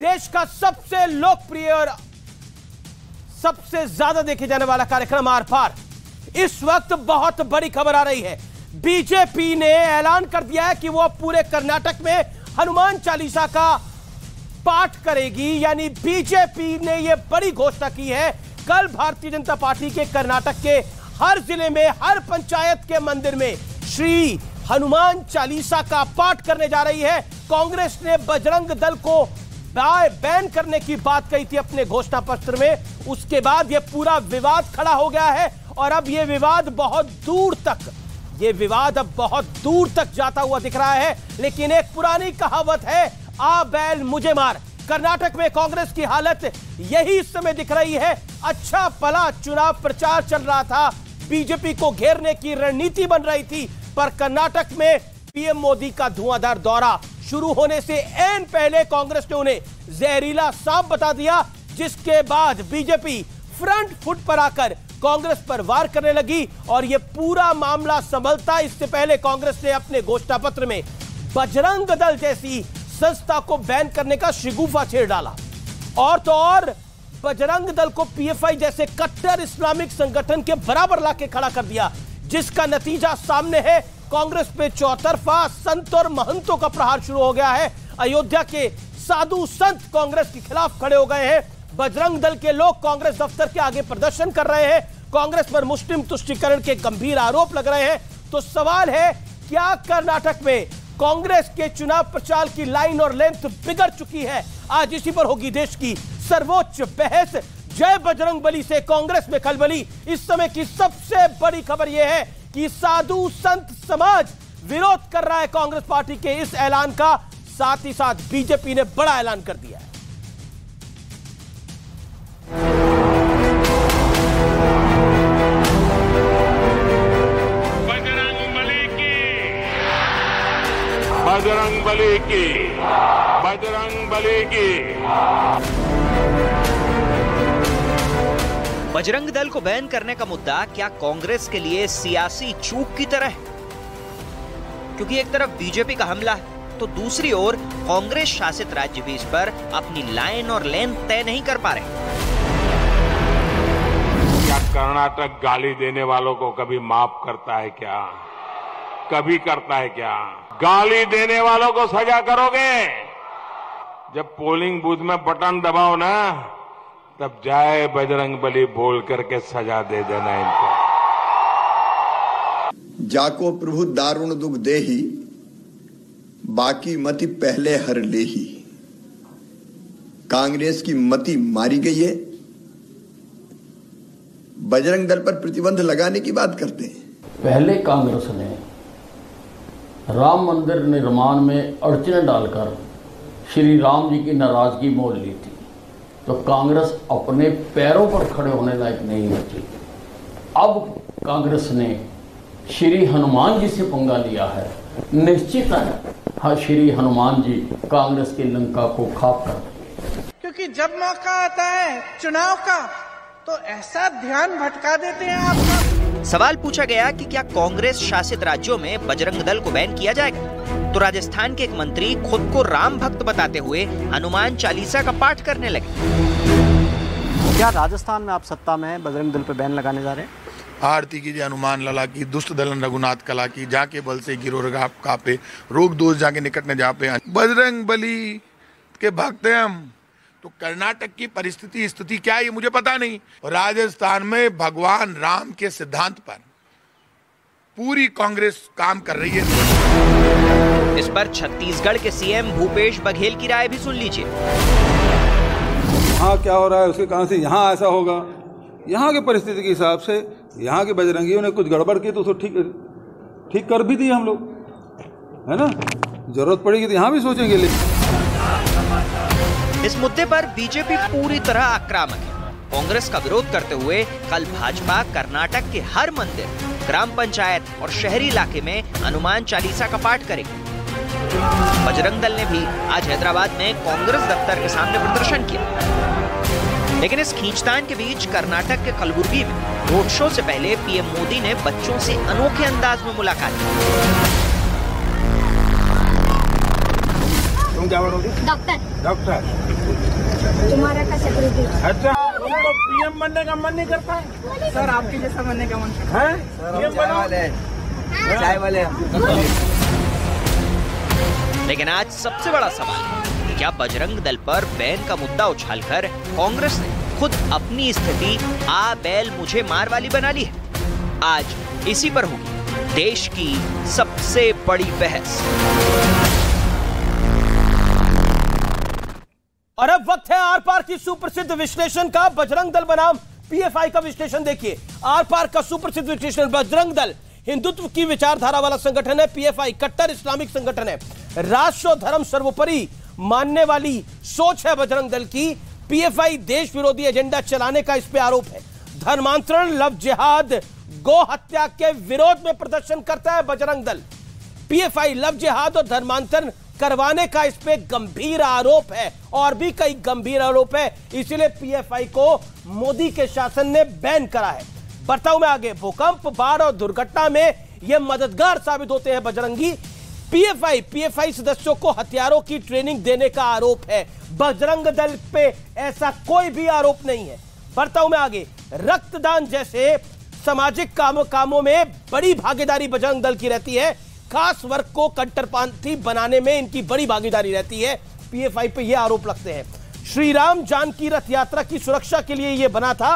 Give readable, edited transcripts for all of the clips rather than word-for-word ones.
देश का सबसे लोकप्रिय और सबसे ज्यादा देखे जाने वाला कार्यक्रम आर पार। इस वक्त बहुत बड़ी खबर आ रही है। बीजेपी ने ऐलान कर दिया है कि वो पूरे कर्नाटक में हनुमान चालीसा का पाठ करेगी। यानी बीजेपी ने यह बड़ी घोषणा की है। कल भारतीय जनता पार्टी के कर्नाटक के हर जिले में, हर पंचायत के मंदिर में श्री हनुमान चालीसा का पाठ करने जा रही है। कांग्रेस ने बजरंग दल को बैन करने की बात कही थी अपने घोषणा पत्र में। उसके बाद यह पूरा विवाद खड़ा हो गया है और अब यह विवाद बहुत दूर तक जाता हुआ दिख रहा है। लेकिन एक पुरानी कहावत है, आ बैल मुझे मार। कर्नाटक में कांग्रेस की हालत यही इस समय दिख रही है। अच्छा भला चुनाव प्रचार चल रहा था, बीजेपी को घेरने की रणनीति बन रही थी, पर कर्नाटक में पीएम मोदी का धुआंधार दौरा शुरू होने से ऐन पहले कांग्रेस ने उन्हें जहरीला सांप बता दिया, जिसके बाद बीजेपी फ्रंट फुट पर आकर कांग्रेस पर वार करने लगी और यह पूरा मामला संभलता इससे पहले कांग्रेस ने अपने घोषणा पत्र में बजरंग दल जैसी संस्था को बैन करने का शिगुफा छेड़ डाला। और तो और बजरंग दल को पीएफआई जैसे कट्टर इस्लामिक संगठन के बराबर लाके खड़ा कर दिया, जिसका नतीजा सामने है। कांग्रेस पे चौतरफा संत और महंतों का प्रहार शुरू हो गया है। अयोध्या के साधु संत कांग्रेस के खिलाफ खड़े हो गए हैं। बजरंग दल के लोग कांग्रेस दफ्तर के आगे प्रदर्शन कर रहे हैं। कांग्रेस पर मुस्लिम तुष्टीकरण के गंभीर आरोप लग रहे हैं। तो सवाल है, क्या कर्नाटक में कांग्रेस के चुनाव प्रचार की लाइन और लेंथ बिगड़ चुकी है? आज इसी पर होगी देश की सर्वोच्च बहस। जय बजरंग बली से कांग्रेस में खलबली। इस समय की सबसे बड़ी खबर यह है कि साधु संत समाज विरोध कर रहा है कांग्रेस पार्टी के इस ऐलान का। साथ ही साथ बीजेपी ने बड़ा ऐलान कर दिया है। बजरंग बली की, बजरंग बली की, बजरंग बली की। बजरंग दल को बैन करने का मुद्दा क्या कांग्रेस के लिए सियासी चूक की तरह है? क्योंकि एक तरफ बीजेपी का हमला है तो दूसरी ओर कांग्रेस शासित राज्य भी इस पर अपनी लाइन और लेंथ तय नहीं कर पा रहे। क्या कर्नाटक गाली देने वालों को कभी माफ करता है क्या? कभी करता है क्या? गाली देने वालों को सजा करोगे? जब पोलिंग बूथ में बटन दबाओ ना, तब जय बजरंग बली बोल करके सजा दे देना इनको। जाको प्रभु दारुण दुख देही, बाकी मति पहले हर लेही। कांग्रेस की मति मारी गई है। बजरंग दल पर प्रतिबंध लगाने की बात करते हैं। पहले कांग्रेस ने राम मंदिर निर्माण में अड़चनें डालकर श्री राम जी की नाराजगी मोल ली थी, तो कांग्रेस अपने पैरों पर खड़े होने लायक नहीं बची। अब कांग्रेस ने श्री हनुमान जी से पंगा लिया है। निश्चित है, हाँ, श्री हनुमान जी कांग्रेस की लंका को खाक कर देंगे। क्योंकि जब मौका आता है चुनाव का तो ऐसा ध्यान भटका देते हैं आपका। सवाल पूछा गया कि क्या कांग्रेस शासित राज्यों में बजरंग दल को बैन किया जाएगा, तो राजस्थान के एक मंत्री खुद को राम भक्त बताते हुए हनुमान चालीसा का पाठ करने लगे। क्या राजस्थान में आप सत्ता में बजरंग दल पर बैन लगाने जा रहे हैं? आरती कीजिए हनुमान लला की, दुष्ट दलन रघुनाथ कला की, जाके बल से गिरो रगा कापे, रोग दोष जाके निकट न जापे। बजरंग बली के भक्त हैं हम। तो कर्नाटक की परिस्थिति स्थिति क्या है ये मुझे पता नहीं। राजस्थान में भगवान राम के सिद्धांत पर पूरी कांग्रेस काम कर रही है। इस पर छत्तीसगढ़ के सीएम भूपेश बघेल की राय भी सुन लीजिए। यहाँ क्या हो रहा है उसके कारण से यहाँ ऐसा होगा। यहाँ की परिस्थिति के हिसाब से यहाँ के बजरंगियों ने कुछ गड़बड़ की तो उसको ठीक कर भी दी हम लोग, है ना। जरूरत पड़ेगी तो यहाँ भी सोचेंगे। लेकिन इस मुद्दे पर बीजेपी पूरी तरह आक्रामक है। कांग्रेस का विरोध करते हुए कल भाजपा कर्नाटक के हर मंदिर, ग्राम पंचायत और शहरी इलाके में हनुमान चालीसा का पाठ करेगी। बजरंग दल ने भी आज हैदराबाद में कांग्रेस दफ्तर के सामने प्रदर्शन किया। लेकिन इस खींचतान के बीच कर्नाटक के कलबुर्गी में रोड शो से पहले पीएम मोदी ने बच्चों से अनोखे अंदाज में मुलाकात की। में क्या बनोगे? डॉक्टर। तुम्हारा का सेक्रेटरी। अच्छा, तो पीएम बनने का मन नहीं करता है? सर आपके जैसा बनने का मन है? पीएम चाय वाले। लेकिन आज सबसे बड़ा सवाल है कि क्या बजरंग दल पर बैन का मुद्दा उछालकर कांग्रेस ने खुद अपनी स्थिति आ बैल मुझे मार वाली बना ली है? आज इसी पर होगी देश की सबसे बड़ी बहस। और अब वक्त है आर पार की सुप्रसिद्ध विश्लेषण का। बजरंग दल बनाम पीएफआई का विश्लेषण देखिए। आर पार का सुप्रसिद्ध विश्लेषण। बजरंग दल हिंदुत्व की विचारधारा वाला संगठन है, पीएफआई कट्टर इस्लामिक संगठन है, राष्ट्र और धर्म सर्वोपरि मानने वाली सोच है बजरंग दल की। पीएफआई देश विरोधी एजेंडा चलाने का इस पे आरोप है। धर्मांतरण, लव जिहाद, गौ हत्या के विरोध में प्रदर्शन करता है बजरंग दल। पीएफआई लव जिहाद और धर्मांतरण करवाने का इस पे गंभीर आरोप है और भी कई गंभीर आरोप है। इसलिए पीएफआई को मोदी के शासन ने बैन करा है। बढ़ता हूं मैं आगे। भूकंप, बाढ़ और दुर्घटना में यह मददगार साबित होते हैं बजरंगी। पीएफआई सदस्यों को हथियारों की ट्रेनिंग देने का आरोप है। बजरंग दल पे ऐसा कोई भी आरोप नहीं है। बढ़ता हूं मैं आगे। रक्तदान जैसे सामाजिक कामों में बड़ी भागीदारी बजरंग दल की रहती है। खास वर्ग को कट्टरपंथी बनाने में इनकी बड़ी भागीदारी रहती है। पीएफआई पे ये आरोप लगते हैं। श्री राम जानकी रथ यात्रा की सुरक्षा के लिए यह बना था।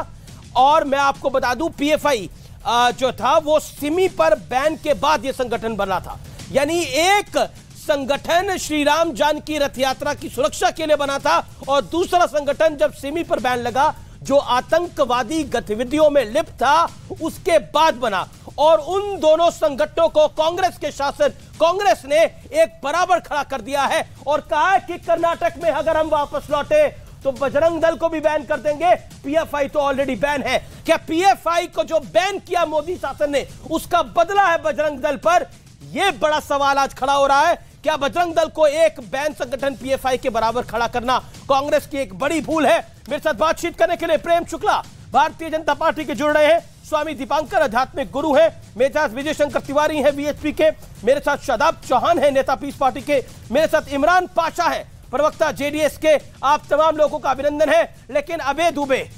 और मैं आपको बता दूं, पीएफआई जो था वो सिमी पर बैन के बाद यह संगठन बना था। यानी एक संगठन श्री राम जानकी रथ यात्रा की सुरक्षा के लिए बना था और दूसरा संगठन जब सिमी पर बैन लगा, जो आतंकवादी गतिविधियों में लिप्त था, उसके बाद बना। और उन दोनों संगठनों को कांग्रेस के शासन, कांग्रेस ने एक बराबर खड़ा कर दिया है और कहा है कि कर्नाटक में अगर हम वापस लौटे तो बजरंग दल को भी बैन कर देंगे। पीएफआई तो ऑलरेडी बैन है। क्या पीएफआई को जो बैन किया मोदी शासन ने, उसका बदला है बजरंग दल पर? यह बड़ा सवाल आज खड़ा हो रहा है। क्या बजरंग दल को एक बैन संगठन पीएफआई के बराबर खड़ा करना कांग्रेस की एक बड़ी भूल है? मेरे साथ बातचीत करने के लिए प्रेम शुक्ला भारतीय जनता पार्टी के जुड़ रहे हैं, स्वामी दीपांकर आध्यात्मिक गुरु हैं, मेरे साथ विजय शंकर तिवारी हैं वीएचपी के, मेरे साथ शादाब चौहान हैं नेता पीस पार्टी के, मेरे साथ इमरान पाशा है प्रवक्ता जेडीएस के। आप तमाम लोगों का अभिनंदन है। लेकिन अबे दुबे,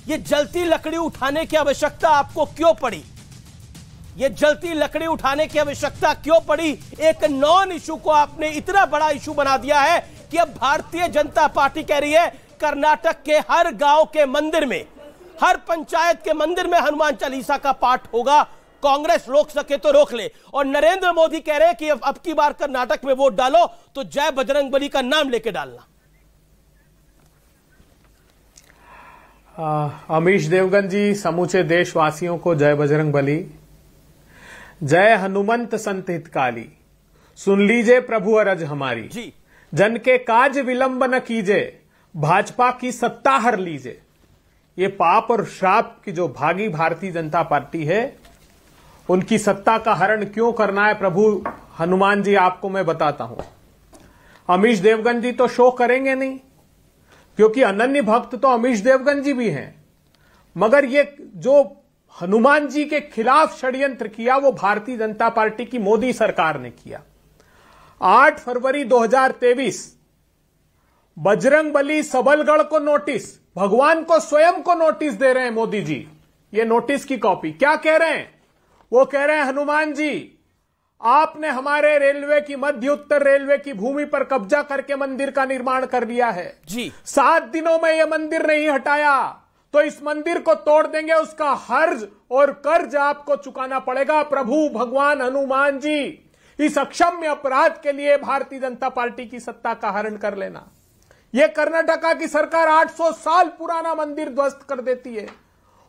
ये जलती लकड़ी उठाने की आवश्यकता आपको क्यों पड़ी? ये जलती लकड़ी उठाने की आवश्यकता क्यों पड़ी? एक नॉन इशू को आपने इतना बड़ा इशू बना दिया है कि अब भारतीय जनता पार्टी कह रही है कर्नाटक के हर गांव के मंदिर में, हर पंचायत के मंदिर में हनुमान चालीसा का पाठ होगा। कांग्रेस रोक सके तो रोक ले। और नरेंद्र मोदी कह रहे हैं कि अब की बार कर्नाटक में वोट डालो तो जय बजरंगबली का नाम लेके डालना। अमीश देवगन जी, समूचे देशवासियों को जय बजरंगबली। जय हनुमंत संत हितकाली, सुन लीजिए प्रभु अरज हमारी जी। जन के काज विलंब न कीजिए, भाजपा की सत्ता हर लीजिए। ये पाप और श्राप की जो भागी भारतीय जनता पार्टी है, उनकी सत्ता का हरण क्यों करना है प्रभु हनुमान जी, आपको मैं बताता हूं। अमीश देवगन जी तो शो करेंगे नहीं, क्योंकि अनन्य भक्त तो अमीश देवगन जी भी हैं, मगर ये जो हनुमान जी के खिलाफ षड्यंत्र किया वो भारतीय जनता पार्टी की मोदी सरकार ने किया। 8 फरवरी 2023 बजरंगबली सबलगढ़ को नोटिस, भगवान को स्वयं को नोटिस दे रहे हैं मोदी जी। ये नोटिस की कॉपी क्या कह रहे हैं? वो कह रहे हैं हनुमान जी, आपने हमारे रेलवे की, मध्य उत्तर रेलवे की भूमि पर कब्जा करके मंदिर का निर्माण कर लिया है जी। 7 दिनों में यह मंदिर नहीं हटाया तो इस मंदिर को तोड़ देंगे, उसका हर्ज और कर्ज आपको चुकाना पड़ेगा। प्रभु भगवान हनुमान जी, इस अक्षम्य अपराध के लिए भारतीय जनता पार्टी की सत्ता का हरण कर लेना। यह कर्नाटका की सरकार 800 साल पुराना मंदिर ध्वस्त कर देती है।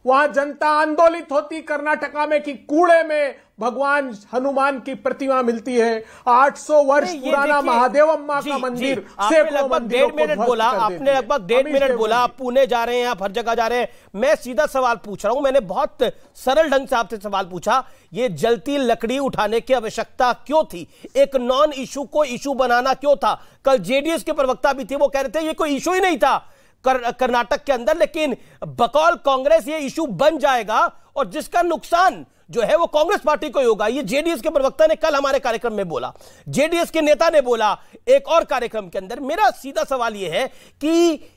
वहां जनता आंदोलित होती कर्नाटका में कि कूड़े में भगवान हनुमान की प्रतिमा मिलती है। 800 वर्ष पुराना महादेवम्मा का मंदिर, लगभग 1.5 मिनट बोला आपने, लगभग 1.5 मिनट बोला। आप पुणे जा रहे हैं, आप हर जगह जा रहे हैं। मैं सीधा सवाल पूछ रहा हूं, मैंने बहुत सरल ढंग से आपसे सवाल पूछा, ये जलती लकड़ी उठाने की आवश्यकता क्यों थी? एक नॉन इशू को इशू बनाना क्यों था? कल जेडीएस के प्रवक्ता भी थे, वो कह रहे थे ये कोई इशू ही नहीं था कर्नाटक के अंदर, लेकिन बकौल कांग्रेस ये इशू बन जाएगा और जिसका नुकसान जो है वो कांग्रेस पार्टी को ही होगा। ये जेडीएस के प्रवक्ता ने कल हमारे कार्यक्रम में बोला, जेडीएस के नेता ने बोला एक और कार्यक्रम के अंदर। मेरा सीधा सवाल यह है कि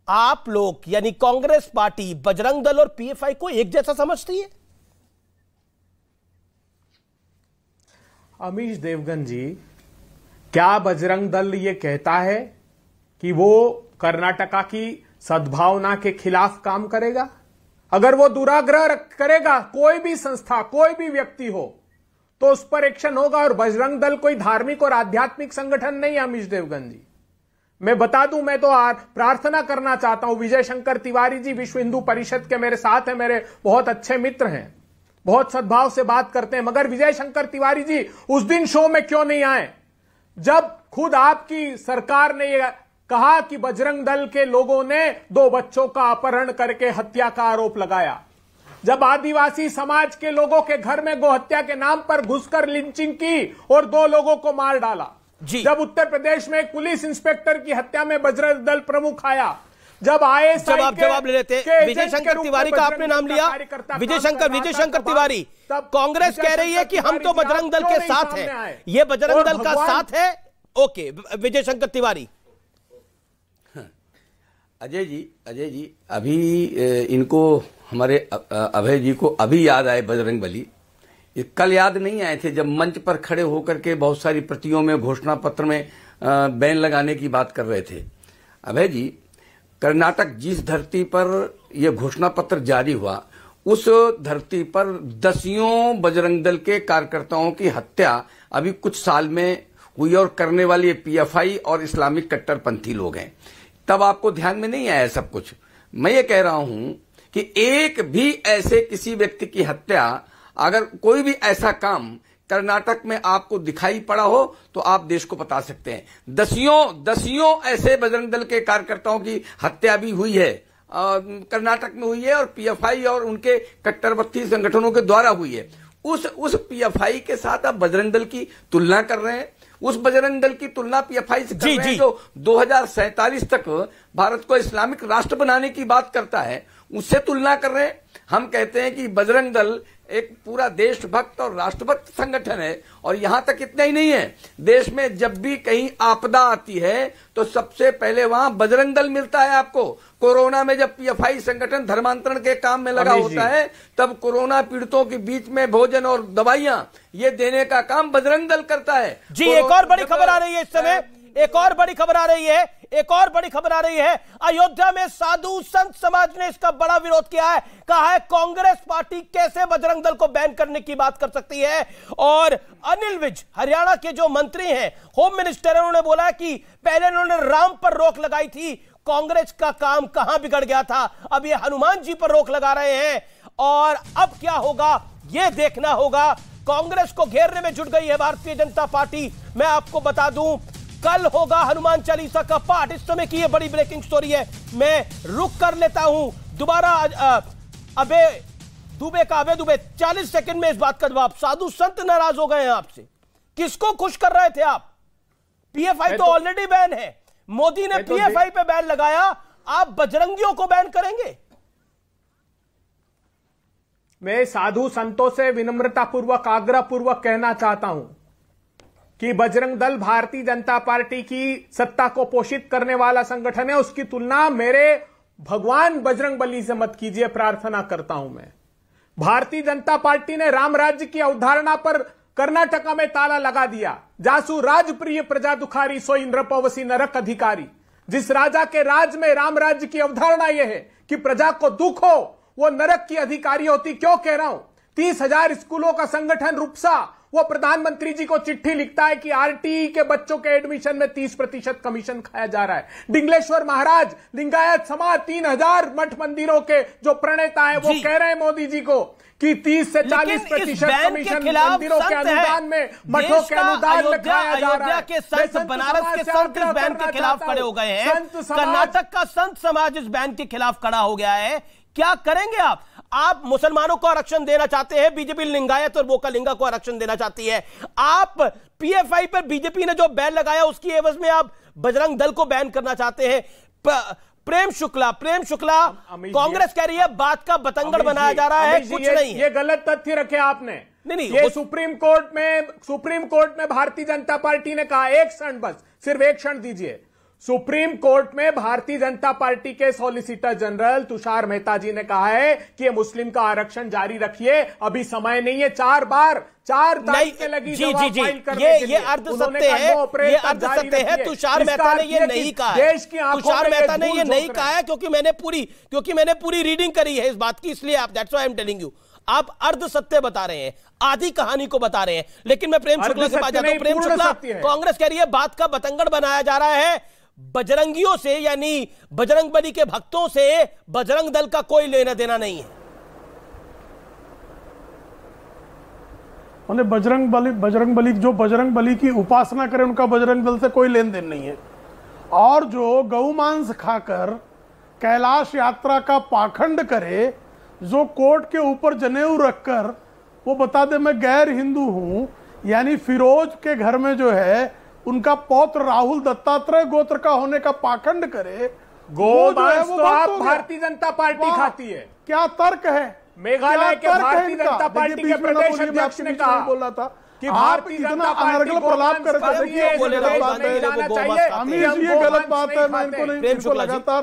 आप लोग यानी कांग्रेस पार्टी बजरंग दल और पीएफआई को एक जैसा समझती है? अमीश देवगन जी, क्या बजरंग दल ये कहता है कि वो कर्नाटका की सद्भावना के खिलाफ काम करेगा? अगर वो दुराग्रह करेगा, कोई भी संस्था, कोई भी व्यक्ति हो, तो उस पर एक्शन होगा। और बजरंग दल कोई धार्मिक और आध्यात्मिक संगठन नहीं है अमीश देवगन जी। मैं बता दूं, मैं तो प्रार्थना करना चाहता हूं, विजय शंकर तिवारी जी विश्व हिंदू परिषद के मेरे साथ हैं, मेरे बहुत अच्छे मित्र हैं, बहुत सद्भाव से बात करते हैं। मगर विजय शंकर तिवारी जी उस दिन शो में क्यों नहीं आए जब खुद आपकी सरकार ने यह कहा कि बजरंग दल के लोगों ने 2 बच्चों का अपहरण करके हत्या का आरोप लगाया, जब आदिवासी समाज के लोगों के घर में गोहत्या के नाम पर घुसकर लिंचिंग की और 2 लोगों को मार डाला, जब उत्तर प्रदेश में एक पुलिस इंस्पेक्टर की हत्या में बजरंग दल प्रमुख आया, जब आए जवाब ले लेते। विजय शंकर तिवारी का आपने नाम लिया, विजय शंकर तिवारी, कांग्रेस कह रही है कि हम तो बजरंग दल के साथ हैं, ये बजरंग दल का साथ है। ओके, विजय शंकर तिवारी। अजय जी अभी इनको हमारे अभय जी को अभी याद आए बजरंग बली, ये कल याद नहीं आए थे जब मंच पर खड़े होकर के बहुत सारी प्रतियों में घोषणा पत्र में बैन लगाने की बात कर रहे थे। अभय जी, कर्नाटक जिस धरती पर यह घोषणा पत्र जारी हुआ, उस धरती पर दसियों बजरंग दल के कार्यकर्ताओं की हत्या अभी कुछ साल में हुई और करने वाले पीएफआई और इस्लामिक कट्टरपंथी लोग हैं। तब आपको ध्यान में नहीं आया सब कुछ। मैं ये कह रहा हूं कि एक भी ऐसे किसी व्यक्ति की हत्या, अगर कोई भी ऐसा काम कर्नाटक में आपको दिखाई पड़ा हो तो आप देश को बता सकते हैं। दसियों ऐसे बजरंग दल के कार्यकर्ताओं की हत्या भी हुई है, कर्नाटक में हुई है, और पीएफआई और उनके कट्टरपंथी संगठनों के द्वारा हुई है। उस पीएफआई के साथ आप बजरंग दल की तुलना कर रहे हैं, उस बजरंग दल की तुलना पीएफआई से कर रहे हैं जो 2047 तक भारत को इस्लामिक राष्ट्र बनाने की बात करता है, उससे तुलना कर रहे हैं। हम कहते हैं कि बजरंग दल एक पूरा देशभक्त और राष्ट्रभक्त संगठन है, और यहां तक इतना ही नहीं है, देश में जब भी कहीं आपदा आती है तो सबसे पहले वहां बजरंग दल मिलता है आपको। कोरोना में जब पीएफआई संगठन धर्मांतरण के काम में लगा होता है, तब कोरोना पीड़ितों के बीच में भोजन और दवाइयां ये देने का काम बजरंग दल करता है। जी, एक और बड़ी खबर आ रही है इस समय, एक और बड़ी खबर आ रही है, अयोध्या में साधु संत समाज ने इसका बड़ा विरोध किया है। कहा है कांग्रेस पार्टी कैसे बजरंग दल को बैन करने की बात कर सकती है। और अनिल विज, हरियाणा के जो मंत्री हैं, होम मिनिस्टर, उन्होंने बोला कि पहले उन्होंने राम पर रोक लगाई थी, कांग्रेस का काम कहां बिगड़ गया था, अब ये हनुमान जी पर रोक लगा रहे हैं। और अब क्या होगा ये देखना होगा। कांग्रेस को घेरने में जुट गई है भारतीय जनता पार्टी। मैं आपको बता दूं, कल होगा हनुमान चालीसा का पाठ। इस समय की यह बड़ी ब्रेकिंग स्टोरी है। मैं रुक कर लेता हूं, दोबारा अबे दुबे 40 सेकंड में इस बात का जवाब। साधु संत नाराज हो गए हैं आपसे, किसको खुश कर रहे थे आप? पीएफआई तो ऑलरेडी बैन है, मोदी ने पीएफआई पे बैन लगाया, आप बजरंगियों को बैन करेंगे? मैं साधु संतों से विनम्रतापूर्वक, आग्रहपूर्वक कहना चाहता हूं कि बजरंग दल भारतीय जनता पार्टी की सत्ता को पोषित करने वाला संगठन है, उसकी तुलना मेरे भगवान बजरंग बली से मत कीजिए, प्रार्थना करता हूं मैं। भारतीय जनता पार्टी ने राम राज्य की अवधारणा पर कर्नाटका में ताला लगा दिया। जासु राजप्रिय प्रजा दुखारी, सो इंद्रपवसी नरक अधिकारी। जिस राजा के राज में राम राज्य की अवधारणा यह है कि प्रजा को दुख हो, वो नरक की अधिकारी होती। क्यों कह रहा हूं? 30,000 स्कूलों का संगठन रुपसा, वो प्रधानमंत्री जी को चिट्ठी लिखता है कि आरटीई के बच्चों के एडमिशन में 30% कमीशन खाया जा रहा है। डिंगलेश्वर महाराज, लिंगायत समाज, 3,000 मठ मंदिरों के जो प्रणेता है, वो कह रहे हैं मोदी जी को कि 30 से 40% कमीशन मंदिरों के अनुदान में, मठों के अनुदान में खाया जा रहा है। के संत, बनारस के संत इस बैन के खिलाफ खड़े हो गए हैं, कर्नाटक का संत समाज इस बैन के खिलाफ खड़ा हो गया है। क्या करेंगे आप? आप मुसलमानों को आरक्षण देना चाहते हैं, बीजेपी लिंगायत और बोकालिंगा को आरक्षण देना चाहती है। आप पीएफआई पर बीजेपी ने जो बैन लगाया उसकी एवज में आप बजरंग दल को बैन करना चाहते हैं। प्रेम शुक्ला कांग्रेस कह रही है बात का बतंगड़ बनाया जा रहा है, कुछ नहीं है। ये गलत तथ्य रखे आपने। नहीं ये सुप्रीम कोर्ट में भारतीय जनता पार्टी ने कहा, एक क्षण बस, सिर्फ एक क्षण दीजिए। सुप्रीम कोर्ट में भारतीय जनता पार्टी के सॉलिसिटर जनरल तुषार मेहता जी ने कहा है कि ये मुस्लिम का आरक्षण जारी रखिए, अभी समय नहीं है। 4 तारीख लगी जवाब फाइल करने के लिए। ये अर्ध सत्य है, तुषार मेहता ने ये नहीं कहा है, तुषार मेहता ने ये नहीं कहा है, क्योंकि मैंने पूरी रीडिंग करी है इस बात की, इसलिए आप that's why I am telling you. आप अर्ध सत्य बता रहे हैं, आधी कहानी को बता रहे हैं। लेकिन मैं प्रेम शुक्ला के पास जाता हूं। प्रेम शुक्ला, कांग्रेस कह रही है बात का बतंगड़ बनाया जा रहा है, बजरंगियों से यानी बजरंग बली के भक्तों से बजरंग दल का कोई लेना देना नहीं है। बजरंग बली जो बजरंग बली की उपासना करे उनका बजरंग दल से कोई लेन देन नहीं है। और जो गौ मांस खाकर कैलाश यात्रा का पाखंड करे, जो कोर्ट के ऊपर जनेऊ रखकर वो बता दे मैं गैर हिंदू हूं, यानी फिरोज के घर में जो है उनका पौत्र राहुल दत्तात्रेय गोत्र का होने का पाखंड करे, गोमांस तो आप भारतीय जनता पार्टी खाती है। क्या तर्क है? मेघालय के भारतीय जनता पार्टी के प्रदेश अध्यक्ष ने कहा बोला था कि भारतीय जनता पार्टी प्रलाप कर, ये गलत बात है, मैं इनको नहीं लगातार